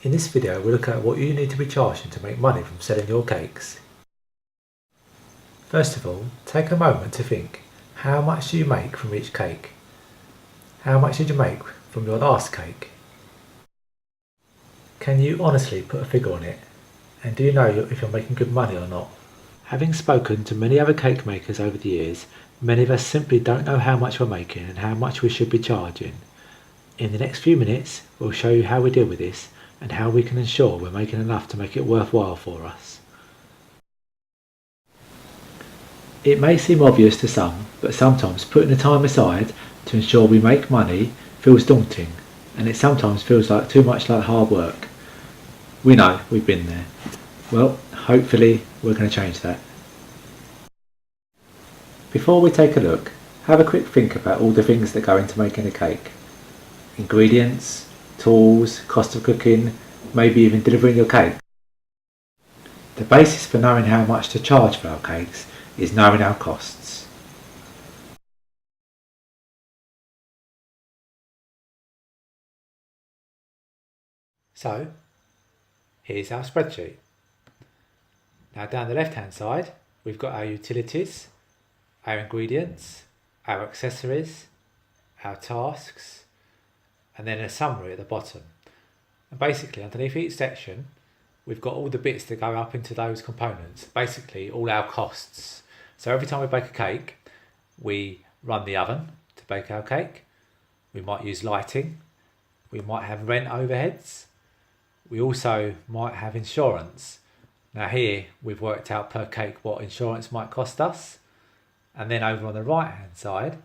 In this video we'll look at what you need to be charging to make money from selling your cakes. First of all, take a moment to think, how much do you make from each cake? How much did you make from your last cake? Can you honestly put a figure on it? And do you know if you're making good money or not? Having spoken to many other cake makers over the years, many of us simply don't know how much we're making and how much we should be charging. In the next few minutes, we'll show you how we deal with this and how we can ensure we're making enough to make it worthwhile for us. It may seem obvious to some, but sometimes putting the time aside to ensure we make money feels daunting, and it sometimes feels like too much like hard work. We know, we've been there. Well, hopefully we're going to change that. Before we take a look, have a quick think about all the things that go into making a cake. Ingredients, tools, cost of cooking, maybe even delivering your cake. The basis for knowing how much to charge for our cakes is knowing our costs. So, here's our spreadsheet. Now down the left hand side, we've got our utilities, our ingredients, our accessories, our tasks, and then a summary at the bottom. And basically underneath each section, we've got all the bits that go up into those components, basically all our costs. So every time we bake a cake, we run the oven to bake our cake. We might use lighting. We might have rent overheads. We also might have insurance. Now here we've worked out per cake what insurance might cost us. And then over on the right hand side,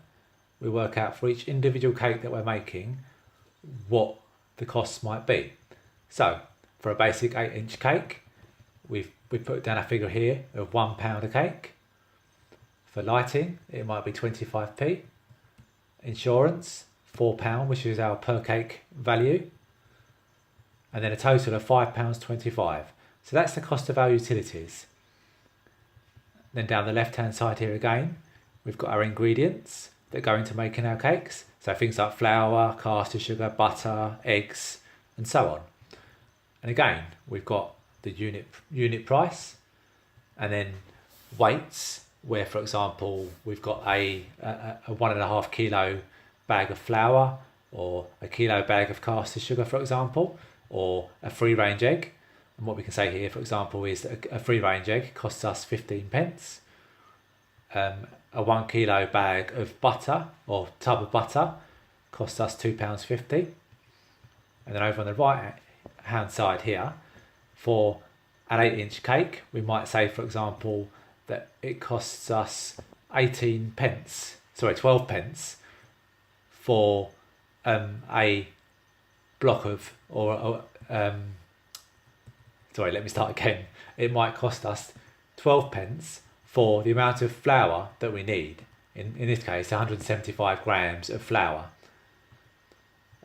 we work out for each individual cake that we're making what the costs might be. So for a basic 8-inch cake, we put down a figure here of £1 a cake. For lighting, it might be 25p. Insurance, £4, which is our per cake value. And then a total of £5.25. So that's the cost of our utilities. Then down the left hand side here again, we've got our ingredients that go into making our cakes. So things like flour, caster sugar, butter, eggs, and so on. And again, we've got the unit price, and then weights, where for example, we've got a 1.5 kilo bag of flour, or a kilo bag of caster sugar, for example, or a free range egg. And what we can say here, for example, is that a free range egg costs us 15 pence. A 1 kilo bag of butter or tub of butter costs us £2.50. And then over on the right hand side here, for an 8-inch cake, we might say, for example, that it costs us 12 pence for a block of, let me start again. It might cost us 12 pence for the amount of flour that we need. In this case, 175 grams of flour.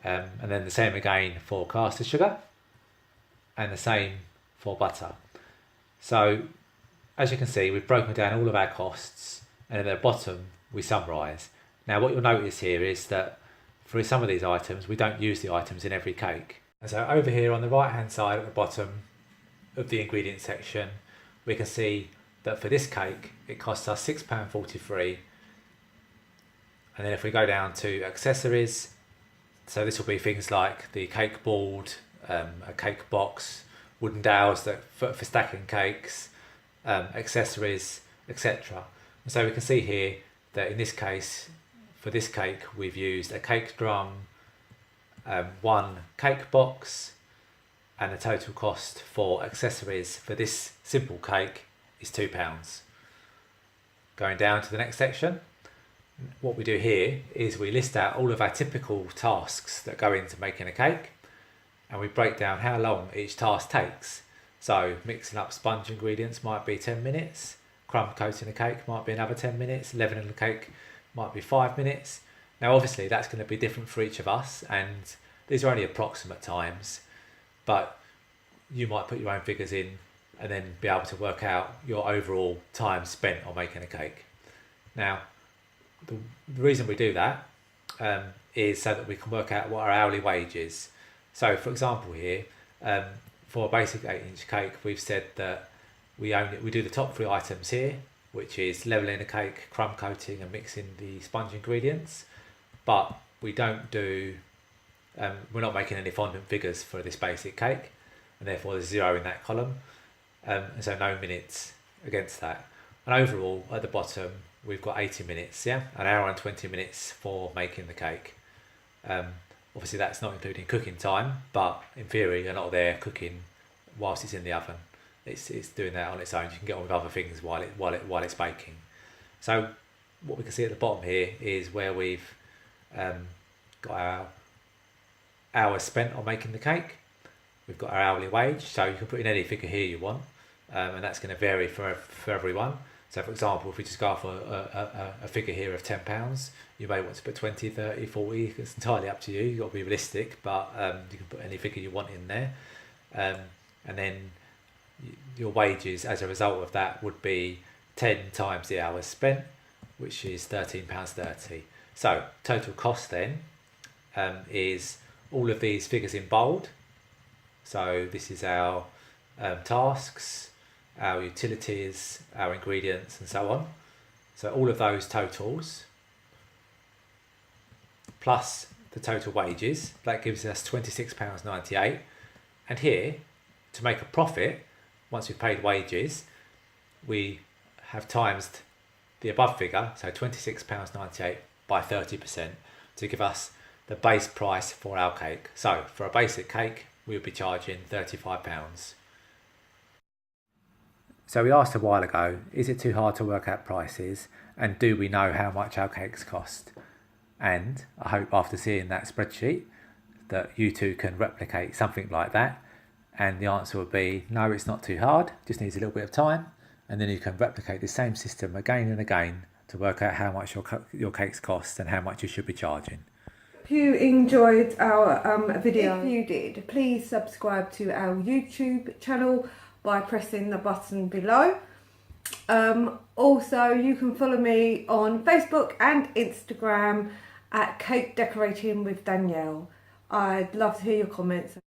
And then the same again for caster sugar, and the same for butter. So as you can see, we've broken down all of our costs, and at the bottom we summarise. Now what you'll notice here is that for some of these items, we don't use the items in every cake. And so over here on the right hand side at the bottom of the ingredient section, we can see that for this cake it costs us £6.43. And then if we go down to accessories, so this will be things like the cake board, a cake box, wooden dowels for stacking cakes, accessories, etc. And so we can see here that in this case, for this cake, we've used a cake drum, one cake box, and the total cost for accessories for this simple cake is £2. Going down to the next section, what we do here is we list out all of our typical tasks that go into making a cake, and we break down how long each task takes. So mixing up sponge ingredients might be 10 minutes, crumb coating a cake might be another 10 minutes, leavening the cake might be 5 minutes. Now obviously that's going to be different for each of us, and these are only approximate times, but you might put your own figures in and then be able to work out your overall time spent on making a cake. Now the reason we do that is so that we can work out what our hourly wage is. So for example here, For a basic 8-inch cake, we've said that we do the top 3 items here, which is leveling the cake, crumb coating and mixing the sponge ingredients. But we don't do, we're not making any fondant figures for this basic cake, and therefore there's 0 in that column, and so no minutes against that. And overall, at the bottom, we've got 80 minutes, an hour and 20 minutes for making the cake. Obviously that's not including cooking time, but in theory you're not there cooking whilst it's in the oven. It's doing that on its own. You can get on with other things while it's baking. So what we can see at the bottom here is where we've got our hours spent on making the cake. We've got our hourly wage, so you can put in any figure here you want, and that's going to vary for everyone. So for example, if we just go for a figure here of £10, you may want to put 20, 30, 40, it's entirely up to you. You've got to be realistic, but you can put any figure you want in there. And then your wages as a result of that would be 10 times the hours spent, which is £13.30. So total cost then is all of these figures in bold. So this is our tasks, our utilities, our ingredients and so on. So all of those totals plus the total wages, that gives us £26.98. And here, to make a profit, once we've paid wages, we have times the above figure, so £26.98 by 30% to give us the base price for our cake. So for a basic cake, we would be charging £35. So we asked a while ago, is it too hard to work out prices, and do we know how much our cakes cost? And I hope after seeing that spreadsheet that you too can replicate something like that, and the answer would be no, it's not too hard, just needs a little bit of time, and then you can replicate the same system again and again to work out how much your cakes cost and how much you should be charging. If you enjoyed our video, if you did, please subscribe to our YouTube channel by pressing the button below. Also, you can follow me on Facebook and Instagram at Cake Decorating with Danielle. I'd love to hear your comments.